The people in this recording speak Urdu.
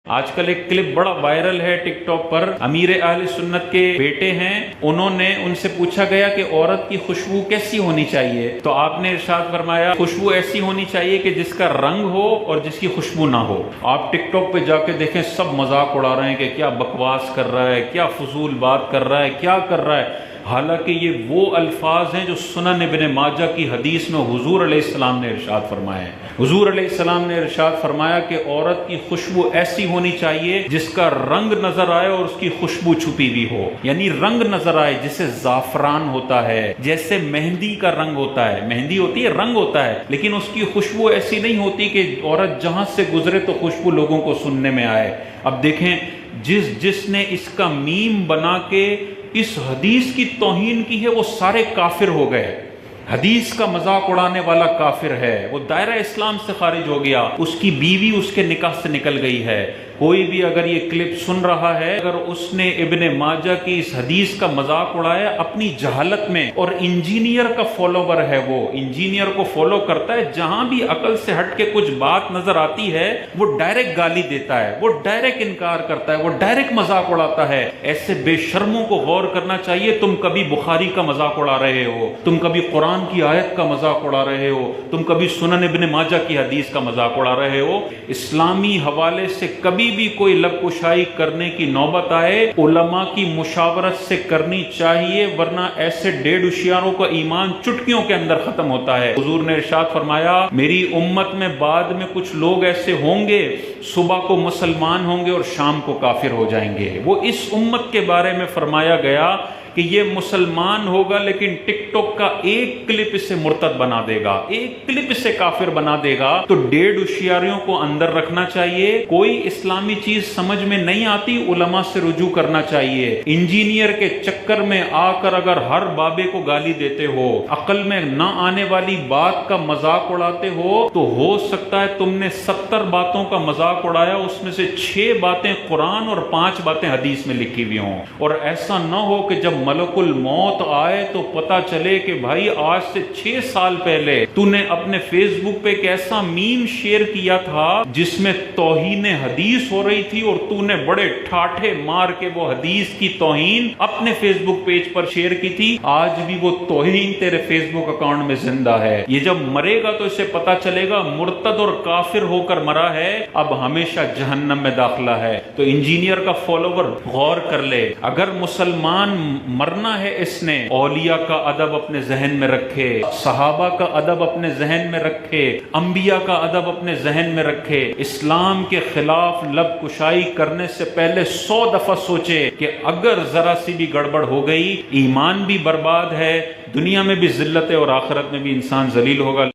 آج کل ایک کلپ بڑا وائرل ہے ٹک ٹاک پر، امیر اہل سنت کے بیٹے ہیں، انہوں نے ان سے پوچھا گیا کہ عورت کی خوشبو کیسی ہونی چاہیے، تو آپ نے ارشاد فرمایا خوشبو ایسی ہونی چاہیے کہ جس کا رنگ ہو اور جس کی خوشبو نہ ہو۔ آپ ٹک ٹاک پہ جا کے دیکھیں، سب مذاق اڑا رہے ہیں کہ کیا بکواس کر رہا ہے، کیا فضول بات کر رہا ہے، کیا کر رہا ہے، حالانکہ یہ وہ الفاظ ہیں جو سنن ابن ماجہ کی حدیث میں حضور علیہ السلام نے ارشاد فرمایا ہے۔ حضور علیہ السلام نے ارشاد فرمایا کہ عورت کی خوشبو ایسی ہونی چاہیے جس کا رنگ نظر آئے اور اس کی خوشبو چھپی ہوئی ہو، یعنی رنگ نظر آئے جیسے زعفران ہوتا ہے، جیسے مہندی کا رنگ ہوتا ہے، مہندی ہوتی ہے، رنگ ہوتا ہے، لیکن اس کی خوشبو ایسی نہیں ہوتی کہ عورت جہاں سے گزرے تو خوشبو لوگوں کو سننے میں آئے۔ اب دیکھیں، جس نے اس کا میم بنا کے اس حدیث کی توہین کی ہے وہ سارے کافر ہو گئے۔ حدیث کا مذاق اڑانے والا کافر ہے، وہ دائرہ اسلام سے خارج ہو گیا، اس کی بیوی اس کے نکاح سے نکل گئی ہے۔ کوئی بھی اگر یہ کلپ سن رہا ہے، اگر اس نے ابن ماجہ کی اس حدیث کا مذاق اڑایا اپنی جہالت میں، اور انجینئر کا فالوور ہے، وہ انجینئر کو فالو کرتا ہے، جہاں بھی عقل سے ہٹ کے کچھ بات نظر آتی ہے وہ ڈائریکٹ گالی دیتا ہے، وہ ڈائریکٹ انکار کرتا ہے، وہ ڈائریکٹ مذاق اڑاتا ہے۔ ایسے بے شرموں کو غور کرنا چاہیے، تم کبھی بخاری کا مذاق اڑا رہے ہو، تم کبھی قرآن کی آیت کا مذاق اڑا رہے ہو، تم کبھی سنن ابن ماجہ کی حدیث کا مذاق اڑا رہے ہو۔ اسلامی حوالے سے کبھی بھی کوئی لب کشائی کرنے کی نوبت آئے، علماء کی مشاورت سے کرنی چاہیے، ورنہ ایسے ڈیڑھ ہوشیاروں کا ایمان چٹکیوں کے اندر ختم ہوتا ہے۔ حضور نے ارشاد فرمایا، میری امت میں بعد میں کچھ لوگ ایسے ہوں گے، صبح کو مسلمان ہوں گے اور شام کو کافر ہو جائیں گے۔ وہ اس امت کے بارے میں فرمایا گیا کہ یہ مسلمان ہوگا لیکن ٹک ٹاک کا ایک کلپ اسے مرتد بنا دے گا، ایک کلپ اسے کافر بنا دے گا۔ تو ڈیڑھ ہوشیاریوں کو اندر رکھنا چاہیے، کوئی اسلامی چیز سمجھ میں نہیں آتی علماء سے رجوع کرنا چاہیے۔ انجینئر کے چکر میں آ کر اگر ہر بابے کو گالی دیتے ہو، عقل میں نہ آنے والی بات کا مذاق اڑاتے ہو، تو ہو سکتا ہے تم نے 70 باتوں کا مذاق اڑایا، اس میں سے 6 باتیں قرآن اور 5 باتیں حدیث میں لکھی ہوئی ہوں، اور ایسا نہ ہو کہ جب ملک الموت آئے تو پتا چلے کہ بھائی آج سے 6 سال پہلے تو نے اپنے فیس بک پہ ایک ایسا میم شیئر کیا تھا جس میں توہین حدیث ہو رہی تھی، اور تو نے بڑے ٹھاٹھے مار کے وہ حدیث کی توہین اپنے فیس بک پیج پر شیئر کی تھی۔ آج بھی وہ توہین تیرے فیس بک اکاؤنٹ میں زندہ ہے۔ یہ جب مرے گا تو اسے پتا چلے گا مرتد اور کافر ہو کر مرا ہے، اب ہمیشہ جہنم میں داخلہ ہے۔ تو انجینئر کا فالوور غور کر لے، اگر مسلمان مرنا ہے اس نے اولیاء کا ادب اپنے ذہن میں رکھے، صحابہ کا ادب اپنے ذہن میں رکھے، انبیاء کا ادب اپنے ذہن میں رکھے، اسلام کے خلاف لب کشائی کرنے سے پہلے 100 دفعہ سوچے کہ اگر ذرا سی بھی گڑبڑ ہو گئی، ایمان بھی برباد ہے، دنیا میں بھی ذلت ہے اور آخرت میں بھی انسان ذلیل ہوگا۔